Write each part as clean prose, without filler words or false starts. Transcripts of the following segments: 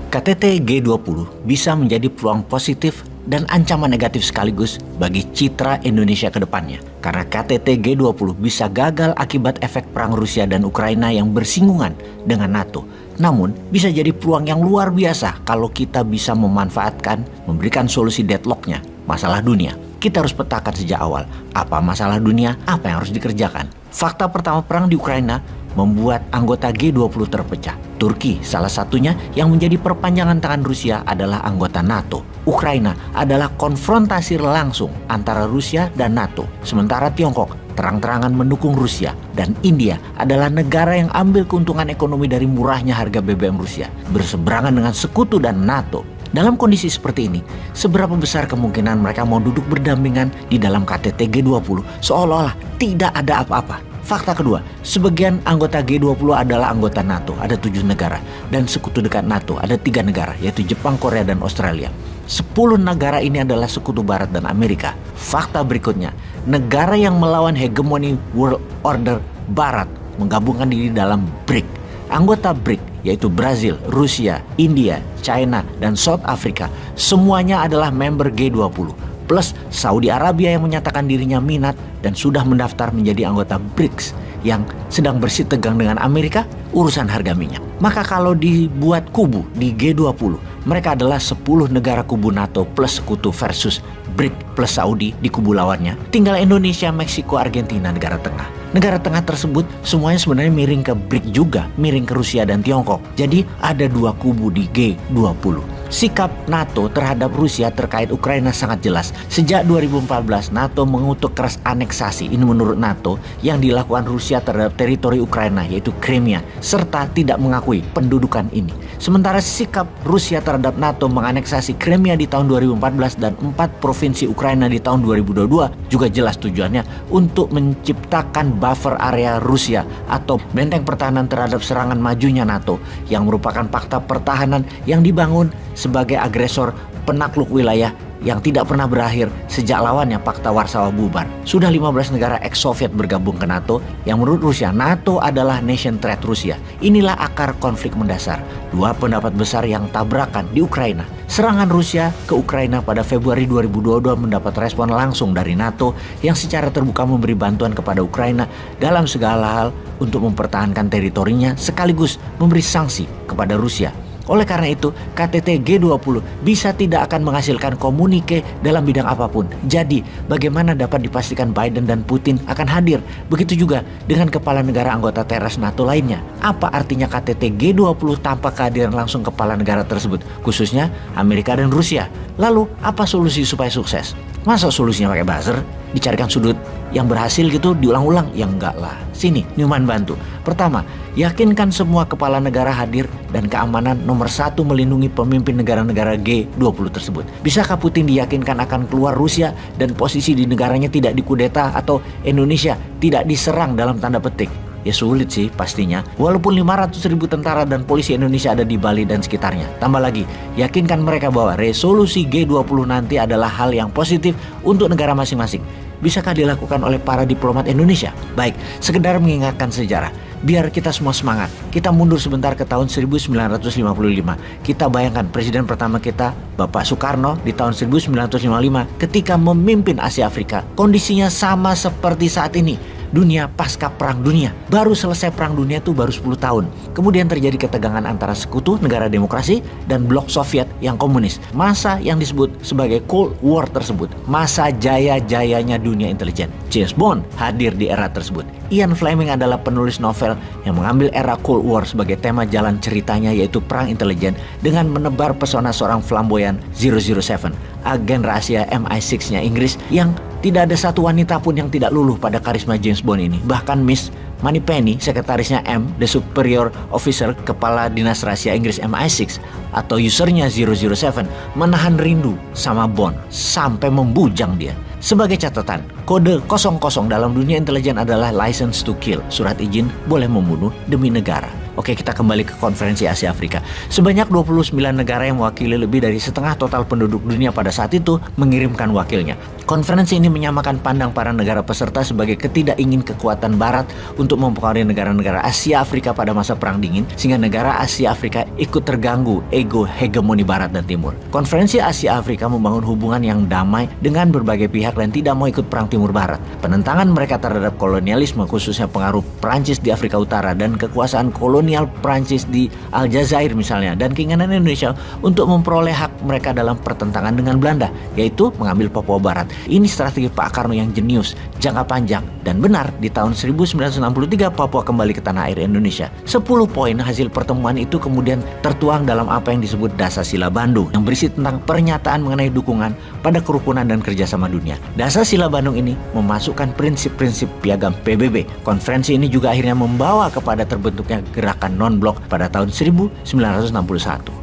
KTT G20 bisa menjadi peluang positif dan ancaman negatif sekaligus bagi citra Indonesia ke depannya. Karena KTT G20 bisa gagal akibat efek perang Rusia dan Ukraina yang bersinggungan dengan NATO. Namun, bisa jadi peluang yang luar biasa kalau kita bisa memanfaatkan, memberikan solusi deadlocknya, masalah dunia. Kita harus petakan sejak awal, apa masalah dunia, apa yang harus dikerjakan. Fakta pertama, perang di Ukraina membuat anggota G20 terpecah. Turki salah satunya yang menjadi perpanjangan tangan Rusia adalah anggota NATO. Ukraina adalah konfrontasi langsung antara Rusia dan NATO. Sementara Tiongkok terang-terangan mendukung Rusia, dan India adalah negara yang ambil keuntungan ekonomi dari murahnya harga BBM Rusia, berseberangan dengan sekutu dan NATO. Dalam kondisi seperti ini, seberapa besar kemungkinan mereka mau duduk berdampingan di dalam KTT G20 seolah-olah tidak ada apa-apa? Fakta kedua, sebagian anggota G20 adalah anggota NATO, ada 7 negara, dan sekutu dekat NATO, ada 3 negara, yaitu Jepang, Korea, dan Australia. 10 negara ini adalah sekutu Barat dan Amerika. Fakta berikutnya, negara yang melawan hegemoni World Order Barat menggabungkan diri dalam BRIC. Anggota BRIC, yaitu Brazil, Rusia, India, China, dan South Africa, semuanya adalah member G20. Plus Saudi Arabia yang menyatakan dirinya minat dan sudah mendaftar menjadi anggota BRICS yang sedang bersitegang dengan Amerika urusan harga minyak. Maka kalau dibuat kubu di G20, mereka adalah 10 negara kubu NATO plus sekutu versus BRIC plus Saudi di kubu lawannya. Tinggal Indonesia, Meksiko, Argentina, negara tengah. Negara tengah tersebut semuanya sebenarnya miring ke BRIC juga, miring ke Rusia dan Tiongkok. Jadi ada 2 kubu di G20. Sikap NATO terhadap Rusia terkait Ukraina sangat jelas. Sejak 2014, NATO mengutuk keras aneksasi, ini menurut NATO, yang dilakukan Rusia terhadap teritori Ukraina, yaitu Crimea, serta tidak mengakui pendudukan ini. Sementara sikap Rusia terhadap NATO menganeksasi Crimea di tahun 2014 dan 4 provinsi Ukraina di tahun 2022 juga jelas tujuannya untuk menciptakan buffer area Rusia atau benteng pertahanan terhadap serangan majunya NATO yang merupakan fakta pertahanan yang dibangun sebagai agresor penakluk wilayah yang tidak pernah berakhir sejak lawannya Pakta Warsawa bubar. Sudah 15 negara ex-Soviet bergabung ke NATO yang menurut Rusia, NATO adalah nation threat Rusia. Inilah akar konflik mendasar. 2 pendapat besar yang tabrakan di Ukraina. Serangan Rusia ke Ukraina pada Februari 2022 mendapat respon langsung dari NATO yang secara terbuka memberi bantuan kepada Ukraina dalam segala hal untuk mempertahankan teritorinya sekaligus memberi sanksi kepada Rusia. Oleh karena itu, KTT G20 bisa tidak akan menghasilkan komunike dalam bidang apapun. Jadi, bagaimana dapat dipastikan Biden dan Putin akan hadir? Begitu juga dengan kepala negara anggota teras NATO lainnya. Apa artinya KTT G20 tanpa kehadiran langsung kepala negara tersebut, khususnya Amerika dan Rusia? Lalu, apa solusi supaya sukses? Masa solusinya pakai buzzer? Dicarikan sudut yang berhasil gitu diulang-ulang? Ya enggak lah. Sini, Newman bantu. Pertama, yakinkan semua kepala negara hadir dan keamanan nomor 1 melindungi pemimpin negara-negara G20 tersebut. Bisakah Putin diyakinkan akan keluar Rusia dan posisi di negaranya tidak dikudeta atau Indonesia tidak diserang dalam tanda petik? Ya sulit sih pastinya. Walaupun 500.000 tentara dan polisi Indonesia ada di Bali dan sekitarnya. Tambah lagi, yakinkan mereka bahwa resolusi G20 nanti adalah hal yang positif untuk negara masing-masing. Bisakah dilakukan oleh para diplomat Indonesia? Baik, sekedar mengingatkan sejarah. Biar kita semua semangat. Kita mundur sebentar ke tahun 1955. Kita bayangkan presiden pertama kita, Bapak Soekarno, di tahun 1955 ketika memimpin Asia Afrika. Kondisinya sama seperti saat ini. Dunia pasca perang dunia. Baru selesai perang dunia itu baru 10 tahun. Kemudian terjadi ketegangan antara sekutu negara demokrasi dan blok Soviet yang komunis. Masa yang disebut sebagai Cold War tersebut. Masa jaya-jayanya dunia intelijen. James Bond hadir di era tersebut. Ian Fleming adalah penulis novel yang mengambil era Cold War sebagai tema jalan ceritanya, yaitu perang intelijen dengan menebar pesona seorang flamboyan 007, agen rahasia MI6-nya Inggris yang tidak ada satu wanita pun yang tidak luluh pada karisma James Bond ini. Bahkan Miss Moneypenny, sekretarisnya M, the superior officer, kepala dinas rahasia Inggris MI6 atau usernya 007, menahan rindu sama Bond sampai membujang dia. Sebagai catatan, kode 00 dalam dunia intelijen adalah license to kill, surat izin boleh membunuh demi negara. Oke, kita kembali ke konferensi Asia Afrika. Sebanyak 29 negara yang mewakili lebih dari setengah total penduduk dunia pada saat itu mengirimkan wakilnya. Konferensi ini menyamakan pandang para negara peserta sebagai ketidakingin kekuatan Barat untuk mempengaruhi negara-negara Asia Afrika pada masa Perang Dingin, sehingga negara Asia Afrika ikut terganggu ego hegemoni Barat dan Timur. Konferensi Asia Afrika membangun hubungan yang damai dengan berbagai pihak dan tidak mau ikut Perang Timur Barat. Penentangan mereka terhadap kolonialisme, khususnya pengaruh Prancis di Afrika Utara dan kekuasaan kolonial Prancis di Aljazair misalnya, dan keinginan Indonesia untuk memperoleh hak mereka dalam pertentangan dengan Belanda, yaitu mengambil Papua Barat. Ini strategi Pak Karno yang jenius, jangka panjang, dan benar. Di tahun 1963 Papua kembali ke tanah air Indonesia. 10 poin hasil pertemuan itu kemudian tertuang dalam apa yang disebut Dasar-Sila Bandung, yang berisi tentang pernyataan mengenai dukungan pada kerukunan dan kerjasama dunia. Dasar-Sila Bandung ini memasukkan prinsip-prinsip piagam PBB. Konferensi ini juga akhirnya membawa kepada terbentuknya gerakan non-blok pada tahun 1961.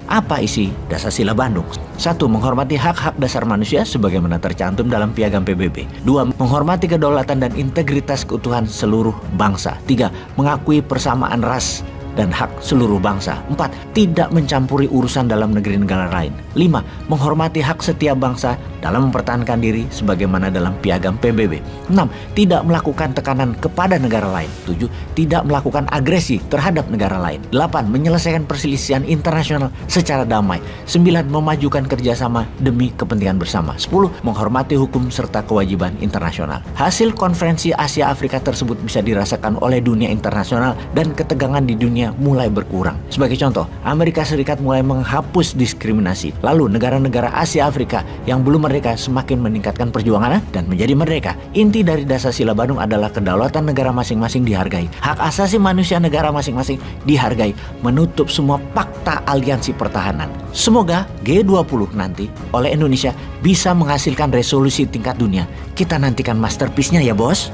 Apa isi Dasar-Sila Bandung? 1. Menghormati hak-hak dasar manusia sebagaimana tercantum dalam piagam PBB. 2. Menghormati kedaulatan dan integritas keutuhan seluruh bangsa. 3. Mengakui persamaan ras dan hak seluruh bangsa. 4. Tidak mencampuri urusan dalam negeri negara lain. 5. Menghormati hak setiap bangsa dalam mempertahankan diri sebagaimana dalam piagam PBB. 6. Tidak melakukan tekanan kepada negara lain. 7. Tidak melakukan agresi terhadap negara lain. 8. Menyelesaikan perselisihan internasional secara damai. 9. Memajukan kerjasama demi kepentingan bersama. 10. Menghormati hukum serta kewajiban internasional. Hasil konferensi Asia Afrika tersebut bisa dirasakan oleh dunia internasional dan ketegangan di dunia mulai berkurang. Sebagai contoh, Amerika Serikat mulai menghapus diskriminasi. Lalu negara-negara Asia Afrika yang belum merdeka semakin meningkatkan perjuangannya dan menjadi merdeka. Inti dari Dasar-Sila Bandung adalah kedaulatan negara masing-masing dihargai, hak asasi manusia negara masing-masing dihargai, menutup semua fakta aliansi pertahanan. Semoga G20 nanti oleh Indonesia bisa menghasilkan resolusi tingkat dunia. Kita nantikan masterpiece-nya ya bos.